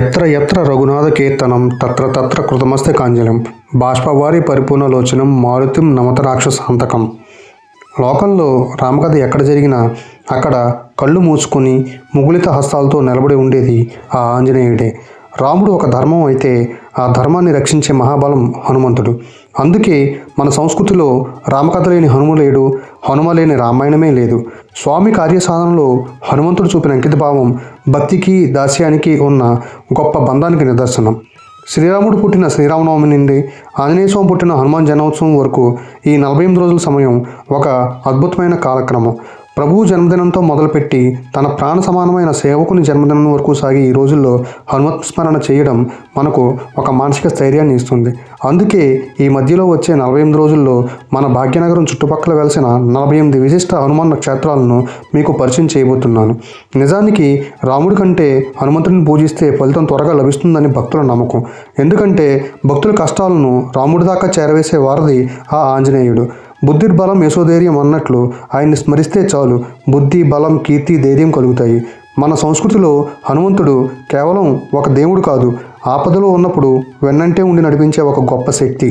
ఎత్ర ఎత్ర రఘునాథ కీర్తనం తత్ర తత్ర కృతమస్తకాంజలిం బాష్పవారి పరిపూర్ణలోచనం మారుతిం నమత రాక్షసాంతకం. లోకంలో రామకథ ఎక్కడ జరిగినా అక్కడ కళ్ళు మూసుకొని ముగుళిత హస్తాలతో నిలబడి ఉండేది ఆ ఆంజనేయుడే. రాముడు ఒక ధర్మం అయితే ఆ ధర్మాన్ని రక్షించే మహాబలం హనుమంతుడు. అందుకే మన సంస్కృతిలో రామకథ లేని హనుమ లేడు, హనుమ లేని రామాయణమే లేదు. స్వామి కార్యసాధనలో హనుమంతుడు చూపిన అంకితభావం భక్తికి దాస్యానికి ఉన్న గొప్ప బంధానికి నిదర్శనం. శ్రీరాముడు పుట్టిన శ్రీరామనవమి నుండి ఆంజనేయ స్వామి పుట్టిన హనుమాన్ జన్మోత్సవం వరకు ఈ 48 రోజుల సమయం ఒక అద్భుతమైన కాలక్రమం. ప్రభువు జన్మదినంతో మొదలుపెట్టి తన ప్రాణ సమానమైన సేవకుని జన్మదినం వరకు సాగి ఈ రోజుల్లో హనుమత్ స్మరణ చేయడం మనకు ఒక మానసిక స్థైర్యాన్ని ఇస్తుంది. అందుకే ఈ మధ్యలో వచ్చే 48 రోజుల్లో మన భాగ్యనగరం చుట్టుపక్కల వెలిసిన 48 విశిష్ట హనుమాన్ క్షేత్రాలను మీకు పరిచయం చేయబోతున్నాను. నిజానికి రాముడి కంటే హనుమంతుడిని పూజిస్తే ఫలితం త్వరగా లభిస్తుందని భక్తుల నమ్మకం. ఎందుకంటే భక్తుల కష్టాలను రాముడి దాకా చేరవేసే వారధి ఆ ఆంజనేయుడు. బుద్ధిర్బలం యశోధైర్యం అన్నట్లు ఆయన్ని స్మరిస్తే చాలు బుద్ధి, బలం, కీర్తి, ధైర్యం కలుగుతాయి. మన సంస్కృతిలో హనుమంతుడు కేవలం ఒక దేవుడు కాదు, ఆపదలో ఉన్నప్పుడు వెన్నంటే ఉండి నడిపించే ఒక గొప్ప శక్తి.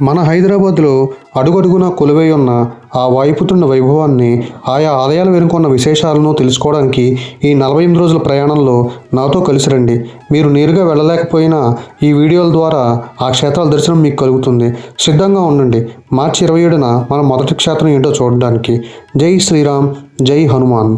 మన హైదరాబాద్లో అడుగడుగున కొలువై ఉన్న ఆ వాయుపుత్రుని వైభవాన్ని, ఆయా ఆలయాల వెనుకొన్న విశేషాలను తెలుసుకోవడానికి ఈ 48 రోజుల ప్రయాణంలో నాతో కలిసి రండి. మీరు నేరుగా వెళ్ళలేకపోయినా ఈ వీడియోల ద్వారా ఆ క్షేత్రాల దర్శనం మీకు కలుగుతుంది. సిద్ధంగా ఉండండి. మార్చి 27న మన మొదటి క్షేత్రం ఏంటో చూడడానికి. జై శ్రీరామ్, జై హనుమాన్.